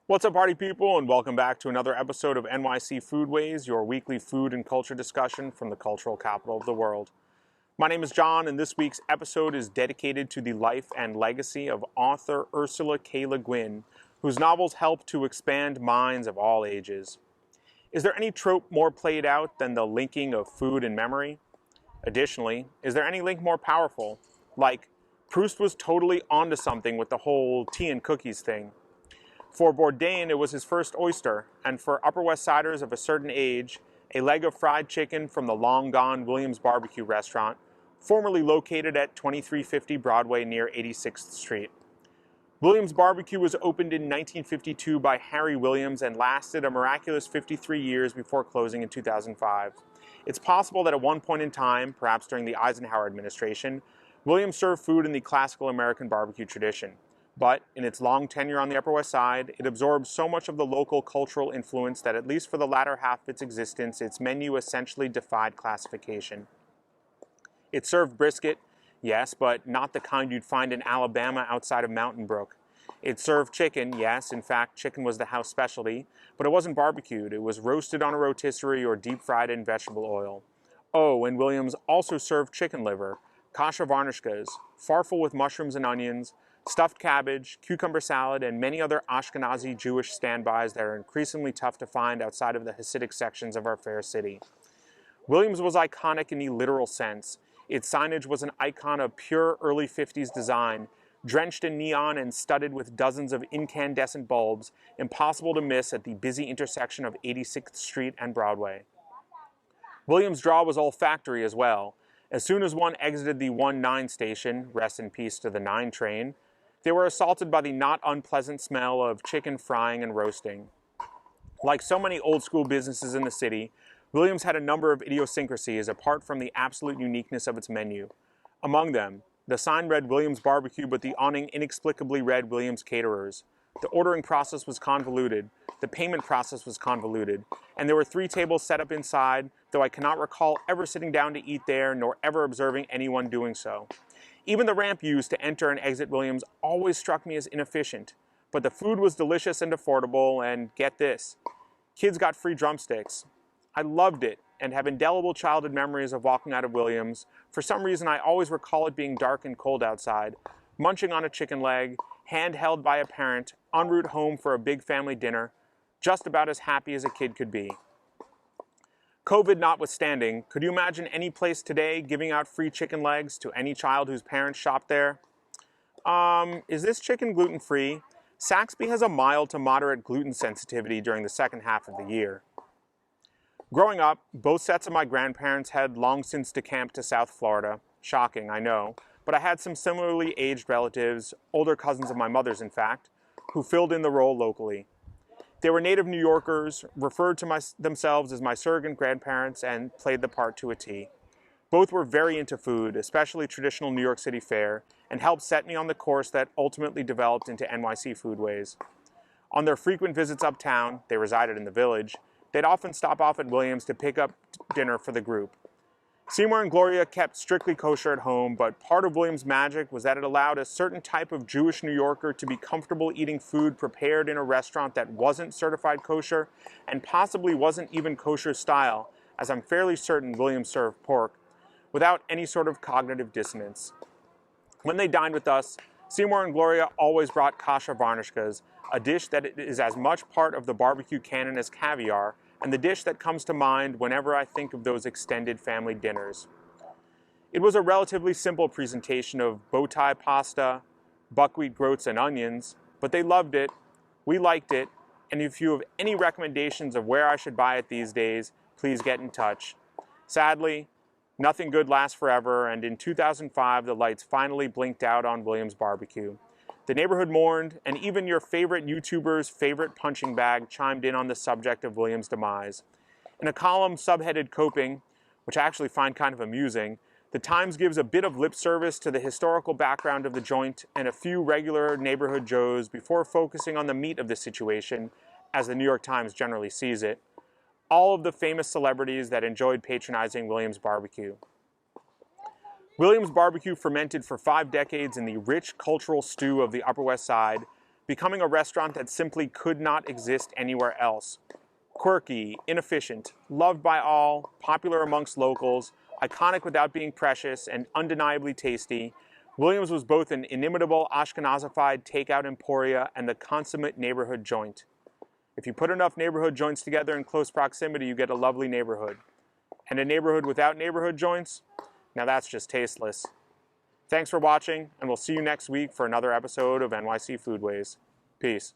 What's up, party people, and welcome back to another episode of NYC Foodways, your weekly food and culture discussion from the cultural capital of the world. My name is John, and this week's episode is dedicated to the life and legacy of author Ursula K. Le Guin, whose novels help to expand minds of all ages. Is there any trope more played out than the linking of food and memory? Additionally, is there any link more powerful? Like, Proust was totally onto something with the whole tea and cookies thing. For Bourdain, it was his first oyster, and for Upper West Siders of a certain age, a leg of fried chicken from the long-gone Williams Barbecue restaurant, formerly located at 2350 Broadway near 86th Street. Williams Barbecue was opened in 1952 by Harry Williams and lasted a miraculous 53 years before closing in 2005. It's possible that at one point in time, perhaps during the Eisenhower administration, Williams served food in the classical American barbecue tradition. But in its long tenure on the Upper West Side, it absorbed so much of the local cultural influence that at least for the latter half of its existence, its menu essentially defied classification. It served brisket, yes, but not the kind you'd find in Alabama outside of Mountain Brook. It served chicken, yes, in fact, chicken was the house specialty, but it wasn't barbecued. It was roasted on a rotisserie or deep fried in vegetable oil. Oh, and Williams also served chicken liver, kasha varnishkes, farfel with mushrooms and onions, stuffed cabbage, cucumber salad, and many other Ashkenazi Jewish standbys that are increasingly tough to find outside of the Hasidic sections of our fair city. Williams was iconic in the literal sense. Its signage was an icon of pure early 50s design, drenched in neon and studded with dozens of incandescent bulbs, impossible to miss at the busy intersection of 86th Street and Broadway. Williams' draw was olfactory as well. As soon as one exited the 1-9 station, rest in peace to the 9 train, they were assaulted by the not unpleasant smell of chicken frying and roasting. Like so many old-school businesses in the city, Williams had a number of idiosyncrasies apart from the absolute uniqueness of its menu. Among them, the sign read Williams Barbecue, but the awning inexplicably read Williams Caterers. The ordering process was convoluted, the payment process was convoluted, and there were 3 tables set up inside, though I cannot recall ever sitting down to eat there nor ever observing anyone doing so. Even the ramp used to enter and exit Williams always struck me as inefficient, but the food was delicious and affordable, and get this, kids got free drumsticks. I loved it and have indelible childhood memories of walking out of Williams. For some reason, I always recall it being dark and cold outside, munching on a chicken leg, hand held by a parent, en route home for a big family dinner, just about as happy as a kid could be. COVID notwithstanding, could you imagine any place today giving out free chicken legs to any child whose parents shop there? Is this chicken gluten-free? Saxby has a mild to moderate gluten sensitivity during the second half of the year. Growing up, both sets of my grandparents had long since decamped to South Florida. Shocking, I know. But I had some similarly aged relatives, older cousins of my mother's in fact, who filled in the role locally. They were native New Yorkers, referred to themselves as my surrogate grandparents, and played the part to a T. Both were very into food, especially traditional New York City fare, and helped set me on the course that ultimately developed into NYC Foodways. On their frequent visits uptown, they resided in the Village, they'd often stop off at Williams to pick up dinner for the group. Seymour and Gloria kept strictly kosher at home, but part of Williams' magic was that it allowed a certain type of Jewish New Yorker to be comfortable eating food prepared in a restaurant that wasn't certified kosher and possibly wasn't even kosher style, as I'm fairly certain Williams served pork, without any sort of cognitive dissonance. When they dined with us, Seymour and Gloria always brought kasha varnishkes, a dish that is as much part of the barbecue canon as caviar, and the dish that comes to mind whenever I think of those extended family dinners. It was a relatively simple presentation of bow tie pasta, buckwheat groats, and onions, but they loved it, we liked it, and if you have any recommendations of where I should buy it these days, please get in touch. Sadly, nothing good lasts forever, and in 2005, the lights finally blinked out on Williams Barbecue. The neighborhood mourned, and even your favorite YouTuber's favorite punching bag chimed in on the subject of Williams' demise. In a column subheaded Coping, which I actually find kind of amusing, the Times gives a bit of lip service to the historical background of the joint and a few regular neighborhood Joes before focusing on the meat of the situation, as the New York Times generally sees it, all of the famous celebrities that enjoyed patronizing Williams Barbecue. Williams Barbecue fermented for 5 decades in the rich cultural stew of the Upper West Side, becoming a restaurant that simply could not exist anywhere else. Quirky, inefficient, loved by all, popular amongst locals, iconic without being precious, and undeniably tasty, Williams was both an inimitable Ashkenazified takeout emporia and the consummate neighborhood joint. If you put enough neighborhood joints together in close proximity, you get a lovely neighborhood. And a neighborhood without neighborhood joints? Now that's just tasteless. Thanks for watching, and we'll see you next week for another episode of NYC Foodways. Peace.